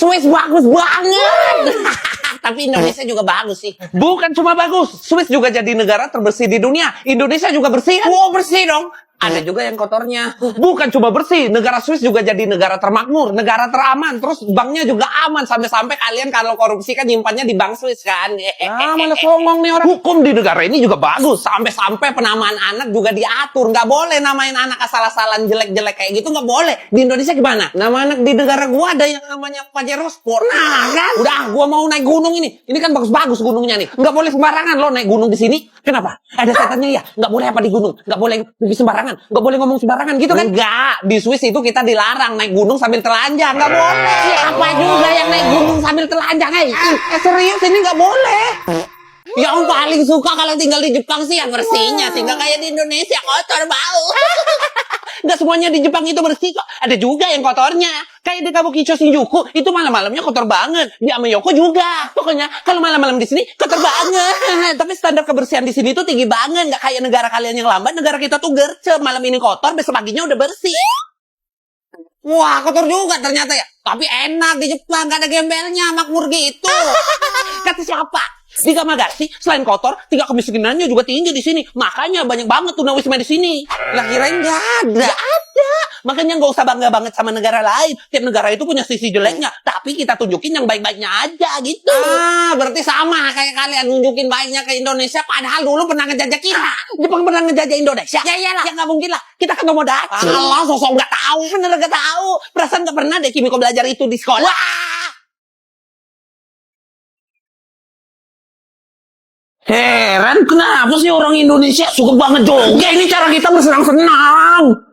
Swiss bagus banget. Tapi Indonesia juga bagus sih. Bukan cuma bagus, Swiss juga jadi negara terbersih di dunia. Indonesia juga bersih kan? Wow, bersih dong. Ada juga yang kotornya. Bukan cuma bersih, negara Swiss juga jadi negara termakmur, negara teraman. Terus banknya juga aman. Sampai-sampai kalian kalau korupsi kan nyimpannya di bank Swiss kan. Mana songong nih orang. Hukum di negara ini juga bagus. Sampai-sampai penamaan anak juga diatur. Nggak boleh namain anak asal-asalan jelek-jelek kayak gitu. Nggak boleh. Di Indonesia gimana? Nama anak di negara gua ada yang namanya Pajero Sport. Nah kan? Udah, gua mau naik gunung ini. Ini kan bagus-bagus gunungnya nih. Nggak boleh sembarangan lo naik gunung di sini. Kenapa? Ada setannya ya? Nggak boleh apa di gunung? Nggak boleh pergi sembarangan? Nggak boleh ngomong sembarangan gitu kan? Enggak. Di Swiss itu kita dilarang naik gunung sambil telanjang. Nggak boleh. Siapa juga yang naik gunung sambil telanjang? Serius ini nggak boleh. Yang paling suka kalau tinggal di Jepang sih yang bersihnya. Tinggal kayak di Indonesia kotor bau. Nggak semuanya di Jepang itu bersih kok. Ada juga yang kotornya. Kayak di Kabukicho Shinjuku, itu malam-malamnya kotor banget. Di Amayoko juga. Pokoknya kalau malam-malam di sini kotor banget. Tapi standar kebersihan di sini tuh tinggi banget. Nggak kayak negara kalian yang lambat. Negara kita tuh gercep. Malam ini kotor, besok paginya udah bersih. Wah, kotor juga ternyata ya. Tapi enak di Jepang, gak ada gembelnya, makmur gitu. Kata siapa? Di Kamagashi, selain kotor, tingkat kemiskinannya juga tinggi di sini. Makanya banyak banget tunawisma di sini. Lah kirain gak ada. Gak ada. Makanya nggak usah bangga banget sama negara lain. Tiap negara itu punya sisi jeleknya. Tapi kita tunjukin yang baik-baiknya aja gitu. Ah, berarti sama kayak kalian nunjukin baiknya ke Indonesia. Padahal dulu pernah ngejajah kita. Jepang pernah ngejajah Indonesia? Ya iyalah. Ya nggak mungkin lah. Kita kan Tomodachi. Alah, sosok nggak tahu. Bener nggak tahu. Perasaan nggak pernah deh Kimiko belajar itu di sekolah. Wah. Heran kenapa sih orang Indonesia suka banget joget. Ini cara kita bersenang-senang.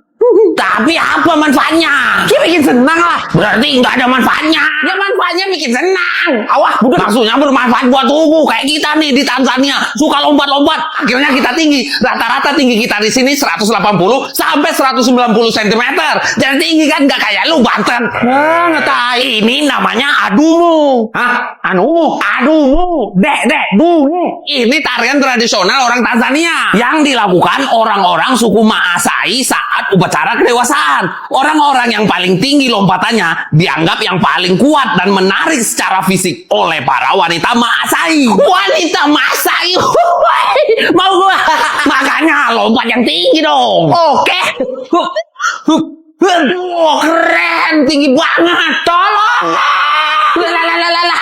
Tapi apa manfaatnya? Ya bikin senang lah. Berarti nggak ada manfaatnya. Ya manfaatnya bikin senang. Awah, bukan. Maksudnya bermanfaat buat tubuh. Kayak kita nih di Tanzania. Suka lompat-lompat. Akhirnya kita tinggi. Rata-rata tinggi kita di sini 180 sampai 190 cm. Jadi tinggi kan nggak kayak lu Banten. Nah, ngetai. Ini namanya adumu. Hah? Anumu? Adumu. Dek, dumu. Ini tarian tradisional orang Tanzania. Yang dilakukan orang-orang suku Maasai saat upacara kedewasaan. Orang-orang yang paling tinggi lompatannya dianggap yang paling kuat dan menarik secara fisik oleh para wanita Maasai. Wanita Maasai. Mau gua. Makanya lompat yang tinggi dong. Oke. Wah, keren, tinggi banget. Tolong. Lalalala.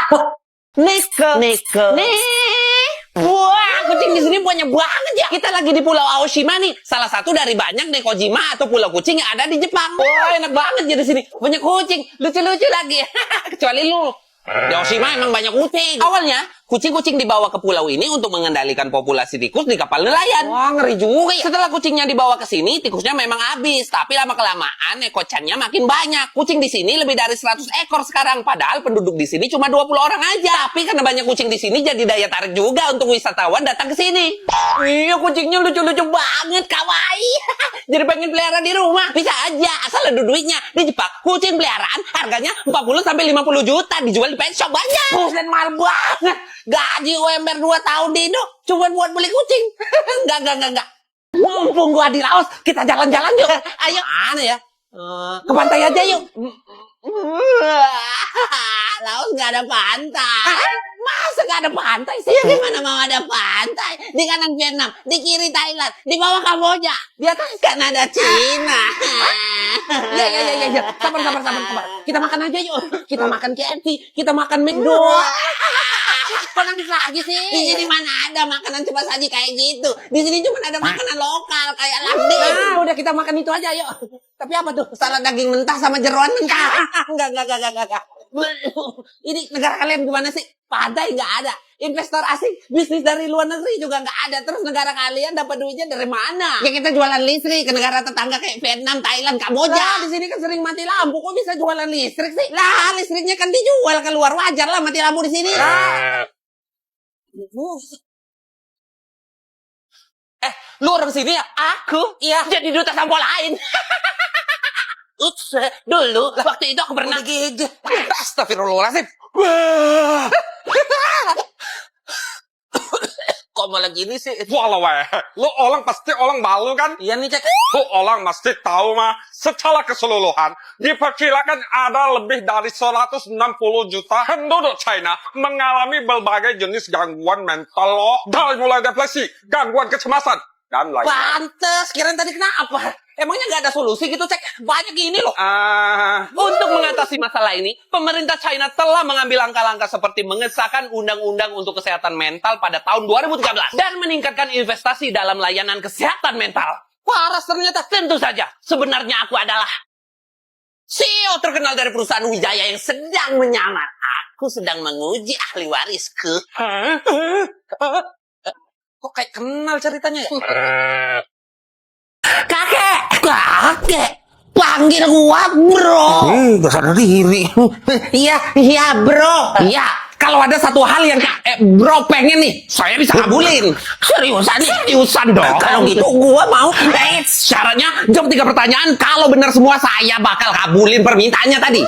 Nike. Wah, kucing di sini banyak banget ya. Kita lagi di Pulau Aoshima nih. Salah satu dari banyak Nekojima atau pulau kucing yang ada di Jepang. Wah, enak banget ya di sini. Banyak kucing, lucu-lucu lagi. Kecuali lu. Di Aoshima emang banyak kucing. Awalnya, kucing-kucing dibawa ke pulau ini untuk mengendalikan populasi tikus di kapal nelayan. Wah, ngeri juga ya. Setelah kucingnya dibawa ke sini, tikusnya memang habis. Tapi lama-kelamaan Neko-channya makin banyak. Kucing di sini lebih dari 100 ekor sekarang. Padahal penduduk di sini cuma 20 orang aja. Tapi karena banyak kucing di sini, jadi daya tarik juga untuk wisatawan datang ke sini. Iya, kucingnya lucu-lucu banget, kawaii. Jadi pengen pelihara di rumah. Bisa aja, asal ada duitnya. Di Jepang, kucing peliharaan harganya 40 sampai 50 juta. Dijual di pet shop banyak. Buset, mahal banget. Gaji UMR 2 tahun di Indo cuma buat beli kucing. Enggak. Mumpung gua di Laos, kita jalan-jalan yuk. Ayo. Mana ya? Ke pantai aja yuk. Laos nggak ada pantai. Masa nggak ada pantai sih? Ya gimana mau ada pantai? Di kanan Vietnam, di kiri Thailand, di bawah Kamboja, di atas kan ada Cina. Ya. Sabar. Kita makan aja yuk. Kita makan KFC, kita makan McDo. Kok nangis lagi sih? Di sini mana ada makanan cepat saji kayak gitu? Di sini cuma ada makanan lokal kayak lagdi. Nah, udah kita makan itu aja yuk. Tapi apa tuh? Salad daging mentah sama jeroan mentah. Enggak. Ini negara kalian gimana sih? Pantai nggak ada. Investor asing, bisnis dari luar negeri juga nggak ada. Terus negara kalian dapat duitnya dari mana? Ya kita jualan listrik ke negara tetangga kayak Vietnam, Thailand, Kamboja. Lah, di sini kan sering mati lampu. Kok bisa jualan listrik sih? Lah, listriknya kan dijual keluar, wajar lah mati lampu di sini. Lu orang sini ya? Aku? Iya. Jadi duta sampo lain. Ups, dulu waktu itu aku pernah Astagfirullahaladzim. kok malah gini sih? Walau lu orang pasti orang malu kan? Iya nih, Cek. Lu orang mesti tahu mah, secara keseluruhan diperkirakan ada lebih dari 160 juta penduduk China mengalami berbagai jenis gangguan mental loh. Dari mulai depresi, gangguan kecemasan, dan lain-lain. Pantes, kirain tadi kenapa? Emangnya nggak ada solusi gitu, Cek? Banyak gini loh. Untuk mengatasi masalah ini, pemerintah China telah mengambil langkah-langkah seperti mengesahkan undang-undang untuk kesehatan mental pada tahun 2013 dan meningkatkan investasi dalam layanan kesehatan mental. Waras ternyata. Tentu saja, sebenarnya aku adalah CEO terkenal dari perusahaan Wijaya yang sedang menyamar. Aku sedang menguji ahli warisku. Kok kayak kenal ceritanya ya? Kakek, panggil gua bro. gak sadar diri. Iya bro. Iya, kalau ada satu hal yang bro pengen nih, saya bisa kabulin. Seriusan dong. Kalau gitu gua mau. Syaratnya jawab 3 pertanyaan. Kalau benar semua, saya bakal kabulin permintaannya tadi.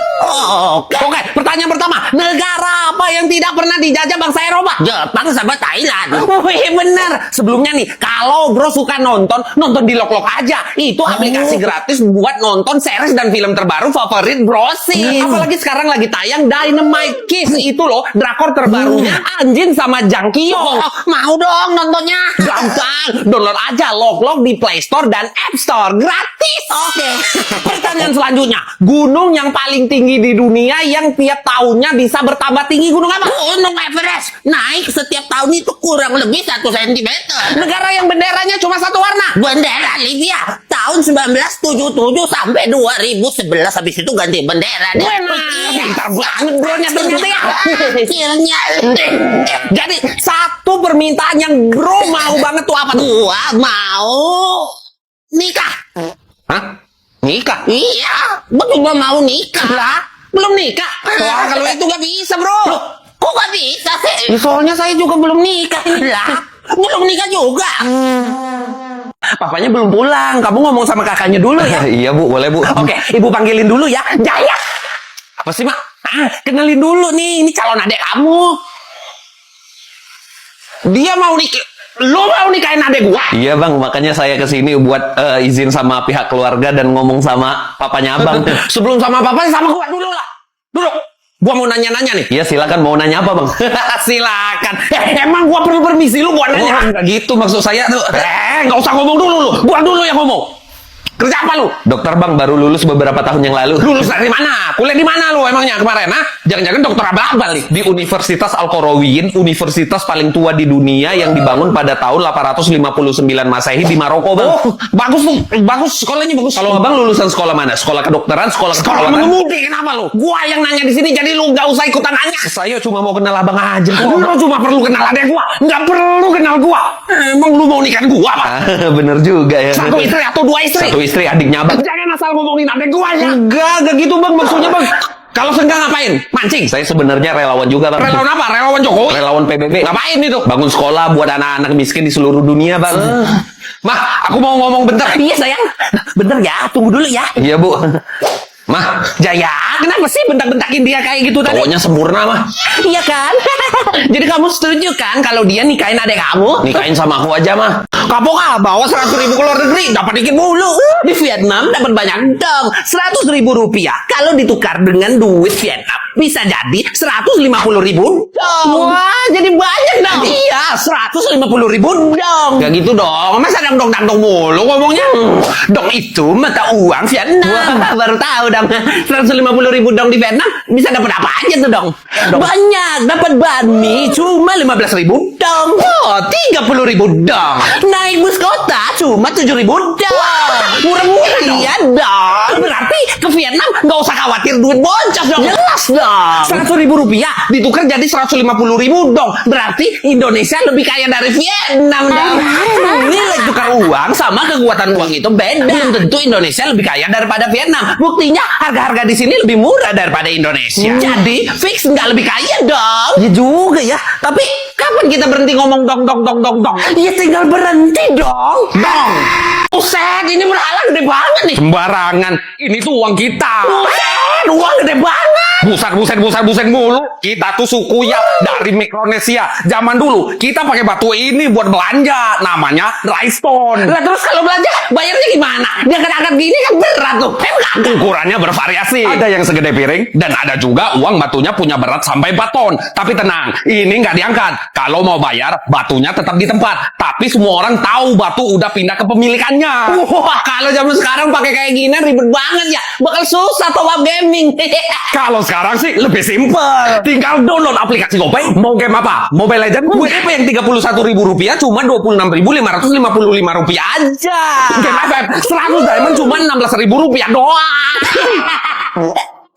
Oke, pertanyaan pertama. Negara apa yang tidak pernah dijajah bangsa Eropa? Jepang sama Thailand. Wih, bener. Sebelumnya nih, kalau bro suka nonton di Lok-Lok aja. Itu aplikasi gratis buat nonton series dan film terbaru favorit bro sih. Apalagi sekarang lagi tayang Dynamite Kiss. Itu loh, drakor terbarunya Anjin sama Jang Kyung. Mau dong nontonnya. Gampang, download aja Lok-Lok di Play Store dan App Store. Gratis. Oke. Pertanyaan selanjutnya. Gunung yang paling tinggi di dunia yang tiap tahunnya bisa bertambah tinggi, gunung apa? Gunung Everest naik setiap tahun itu kurang lebih 1 cm. Negara yang benderanya cuma satu warna. Bendera Libya tahun 1977 sampai 2011, habis itu ganti bendera deh. Pintar banget bro-nya ternyata ya. Kecilnya. Jadi satu permintaan yang bro mau banget tuh apa tuh? Gua mau nikah. Hah? Nikah? Iya, gua cuma mau nikah. Lah, belum nikah. Wah, kalau itu gak bisa bro. Kok gak bisa sih? Ya, soalnya saya juga belum nikah. Lah, belum nikah juga. Papanya belum pulang. Kamu ngomong sama kakaknya dulu ya. Iya bu, boleh bu. Oke, ibu panggilin dulu ya. Jaya. Apa sih mak? Kenalin dulu nih. Ini calon adik kamu. Dia mau nikah. Lo mau nikahin adik gua? Iya bang, makanya saya kesini buat izin sama pihak keluarga dan ngomong sama papanya abang. Sebelum sama papanya sama gua dulu lah. Dulu. Gua mau nanya-nanya nih. Iya silakan, mau nanya apa bang? Silakan. Emang gua perlu permisi lu buat nanya? Nggak gitu maksud saya tuh. Nggak usah ngomong dulu lu. Gua dulu yang ngomong. Kerja apa lu? Dokter bang, baru lulus beberapa tahun yang lalu. Lulus dari mana? Kuliah di mana lu emangnya kemarin? Jangan-jangan dokter abal-abal nih. Di Universitas Al-Qarawiyyin, universitas paling tua di dunia yang dibangun pada tahun 859 Masehi di Maroko bang. Oh, bagus tuh. Bagus, sekolahnya bagus. Kalau abang lulusan sekolah mana? Sekolah kedokteran, sekolah Sekolah keperawatan? mengemudi, kenapa lu? Gua yang nanya di sini, jadi lu nggak usah ikutan nanya. Saya cuma mau kenal abang aja. Lu cuma perlu kenal adek gua, nggak perlu kenal gua. Emang lu mau nikahin gua, Pak? Bener juga ya. Satu istri atau 2 istri? Satu istri, adiknya abang. Jangan asal ngomongin adek gua ya. Enggak gitu bang, maksudnya bang. Kalau senggang ngapain? Mancing? Saya sebenarnya relawan juga bang. Relawan apa? Relawan Jokowi? Relawan PBB. Ngapain itu? Bangun sekolah buat anak-anak miskin di seluruh dunia bang. Mah, aku mau ngomong bentar. Iya sayang, bentar ya, tunggu dulu ya. Iya bu. Mah, Jaya, kenapa sih bentak-bentakin dia kayak gitu tadi? cowoknya sempurna mah. Iya kan? Jadi kamu setuju kan kalau dia nikahin adek kamu? Nikahin sama aku aja mah. Kapok bawa 100.000 ke luar negeri, dapat dikit mulu. Di Vietnam dapat banyak dong, 100.000 rupiah. Kalau ditukar dengan duit Vietnam, bisa jadi 150.000 dong. Wah, jadi banyak dong. Iya, 150.000 dong. Gak gitu dong, masa dong mulu ngomongnya. Dong itu mata uang Vietnam. Wah, baru tahu dong. 150.000 dong di Vietnam, bisa dapat apa aja tuh dong? Banyak, dapat banh cuma 15.000 dong. Oh, 30.000 dong. Naik bus kota cuma 7.000 dong. Murah-murah dong. Iya dong. Berarti ke Vietnam nggak usah khawatir duit boncos dong. Jelas dong. 100.000 rupiah ditukar jadi 150.000 dong. Berarti Indonesia lebih kaya dari Vietnam dong. Nilai tukar uang sama kekuatan uang itu beda. Belum tentu Indonesia lebih kaya daripada Vietnam. Buktinya harga-harga di sini lebih murah daripada Indonesia. Jadi fix nggak lebih kaya dong. Ya juga ya. Tapi kapan kita berhenti ngomong dong? Ya tinggal berhenti dong. Dong. Buset, ini berhala gede banget nih. Sembarangan. Ini tuh uang kita. Buset, uang gede banget. Buset mulu. Kita tuh suku ya dari Mikronesia. Zaman dulu kita pakai batu ini buat belanja. Namanya rhinestone. Lah terus kalau belanja bayarnya gimana? Dia angkat gini kan berat tuh. Ukurannya bervariasi. Ada yang segede piring dan ada juga uang batunya punya berat sampai 4 ton. Tapi tenang, ini nggak diangkat. Kalau mau bayar, batunya tetap di tempat. Tapi semua orang tahu batu udah pindah ke pemilikannya. Wah, kalau zaman sekarang pakai kayak gini ribet banget ya. Bakal susah top up gaming. Kalau sekarang sih lebih simpel. Tinggal download aplikasi GoPay. Mau game apa? Mobile Legends? WP yang Rp31.000 cuma Rp26.555 aja. Game FF 100 diamond cuma Rp16.000 doang.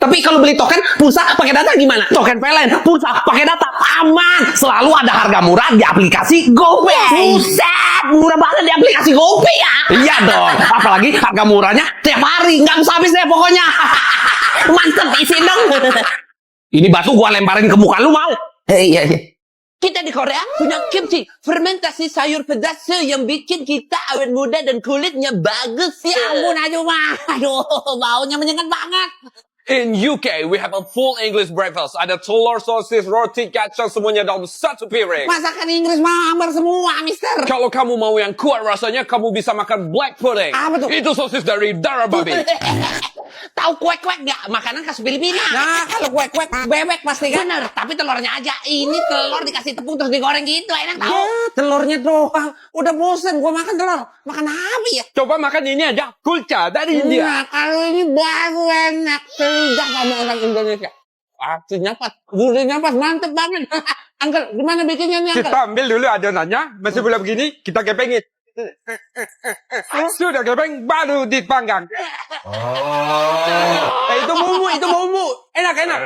Tapi kalau beli token pulsa pakai data gimana? Token PLN, pulsa pakai data aman. Selalu ada harga murah di aplikasi GoPay. Buset, murah banget di aplikasi GoPay ya. Iya dong. Apalagi harga murahnya Tiap hari nggak bisa habis deh pokoknya. Mantep isi dong. ini batu gua lemparin ke muka lu mau. Iya. Kita di Korea punya kimchi, fermentasi sayur pedas yang bikin kita awet muda dan kulitnya bagus. Ya ampun aja mah. Aduh, baunya menyengat banget. In UK, we have a full English breakfast. Ada telur, sosis, roti, kacang, semuanya dalam satu piring. Masakan Inggris mah hambar semua, mister. Kalau kamu mau yang kuat rasanya, kamu bisa makan black pudding. Apa tuh? Itu sosis dari darah babi. Tahu kuek-kuek nggak? Makanan khas Filipina. Nah, kalau kuek-kuek bebek pasti kan. Bener, tapi telurnya aja. Ini telur dikasih tepung terus digoreng gitu, enak tahu. Ya, telurnya doang. Udah bosen gua makan telur. Makan apa ya? Coba makan ini aja, kulcha dari India. Nah, kalau ini baru enak. Tidak sama orang Indonesia. Artinya pas, gurihnya pas, mantep banget. Uncle, gimana bikinnya nih, Uncle? Kita ambil dulu adonannya, masih belum begini, kita gepengin. Sudah gepeng, baru dipanggang. Itu bumbu, enak.